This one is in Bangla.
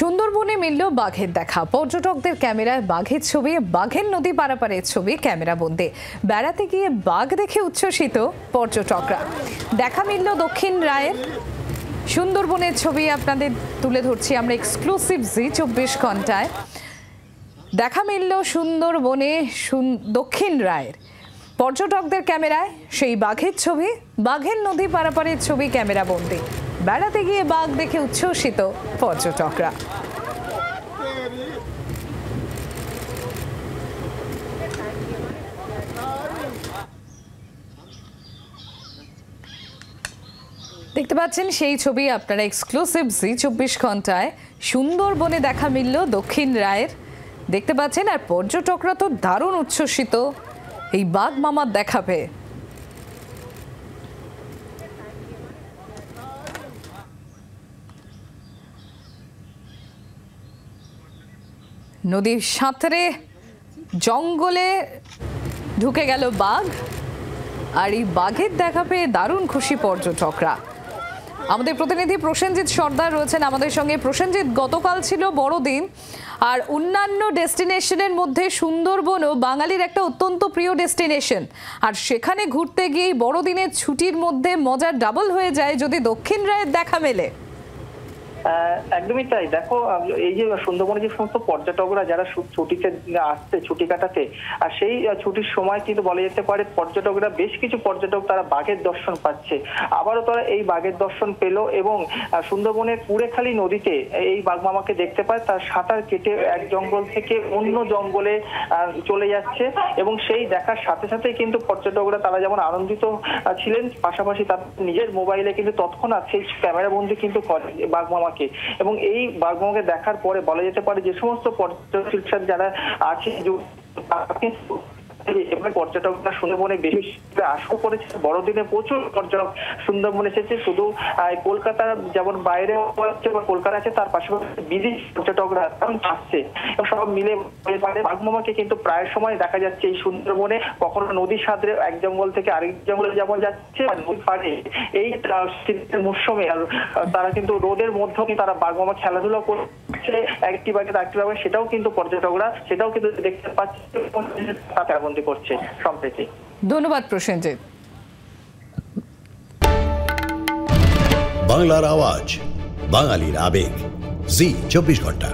সুন্দরবনে মিলল বাঘের দেখা। পর্যটকদের ক্যামেরায় বাঘের ছবি, বাঘের নদী পারাপারের ছবি ক্যামেরা বন্দী। বেড়াতে গিয়ে বাঘ দেখে উচ্ছ্বসিত পর্যটকরা। দেখা মিলল দক্ষিণ রায়ের। সুন্দরবনের ছবি আপনাদের তুলে ধরছি আমরা এক্সক্লুসিভ জি 24 ঘন্টায়। দেখা মিলল সুন্দরবনে দক্ষিণ রায়ের। পর্যটকদের ক্যামেরায় সেই বাঘের ছবি, বাঘের নদী পারাপারের ছবি ক্যামেরা বন্দী। বেড়াতে গিয়ে বাঘ দেখে উচ্ছ্বসিত পর্যটকরা। দেখতে পাচ্ছেন সেই ছবি আপনারা এক্সক্লুসিভ জি 24 ঘন্টায়। সুন্দরবনে দেখা মিলল দক্ষিণ রায়ের, দেখতে পাচ্ছেন। আর পর্যটকরা তো দারুণ উচ্ছ্বসিত এই বাঘ মামার দেখা পেয়ে। নদীর সাঁতরে জঙ্গলে ঢুকে গেল বাঘ, আর এই বাঘের দেখা পেয়ে দারুণ খুশি পর্যটকরা। আমাদের প্রতিনিধি প্রসেনজিৎ সর্দার রয়েছেন আমাদের সঙ্গে। প্রসেনজিৎ, গতকাল ছিল বড়দিন, আর অন্যান্য ডেস্টিনেশনের মধ্যে সুন্দরবনও বাঙালির একটা অত্যন্ত প্রিয় ডেস্টিনেশন। আর সেখানে ঘুরতে গিয়ে বড়দিনের ছুটির মধ্যে মজা ডাবল হয়ে যায় যদি দক্ষিণ রায়ের দেখা মেলে। একদমই তাই। দেখো, এই যে সুন্দরবনে যে সমস্ত পর্যটকরা যারা ছুটিতে আসছে, ছুটি কাটাতে, আর সেই ছুটির সময় কিন্তু বলা যেতে পারে পর্যটকরা বেশ কিছু পর্যটক তারা বাঘের দর্শন পাচ্ছে। আবারও তারা এই বাঘের দর্শন পেল এবং সুন্দরবনের কুড়েখালী নদীতে এই বাঘ মামাকে দেখতে পায়। তার সাঁতার কেটে এক জঙ্গল থেকে অন্য জঙ্গলে চলে যাচ্ছে এবং সেই দেখার সাথে সাথে কিন্তু পর্যটকরা তারা যেমন আনন্দিত ছিলেন, পাশাপাশি তার নিজের মোবাইলে কিন্তু তৎক্ষণাৎ সেই ক্যামেরা বন্দি কিন্তু করে বাঘ মামা। এবং এই বাঘ মামাকে দেখার পরে বলা যেতে পারে যে সমস্ত পর্যটক যারা আছে এবার পর্যটকরা সুন্দরবনে বেশি আশা করেছে। বড়দিনে প্রচুর পর্যটক সুন্দরবনে এসেছে। শুধু কলকাতা যেমন বাইরে বা কলকাতা আছে, তার পাশাপাশি বিদেশি পর্যটকরা আসছে এবং সব মিলে বাঘ মামাকে কিন্তু প্রায় সময় দেখা যাচ্ছে এই সুন্দরবনে। কখনো নদীর সাঁতরে এক জঙ্গল থেকে আরেক জঙ্গলে যেমন যাচ্ছে, নদীর পাড়ে এই শীতের মৌসুমে তারা কিন্তু রোদের মধ্যেও তারা বাঘ মামা খেলাধুলা করছে একটি বাঘে আরেকটি বাঘে, সেটাও কিন্তু পর্যটকরা সেটাও কিন্তু দেখতে পাচ্ছে করছে সম্প্রতি। ধন্যবাদ প্রসেনজিৎ। বাংলার আওয়াজ, বাঙালির আবেগ, জি 24 ঘন্টা।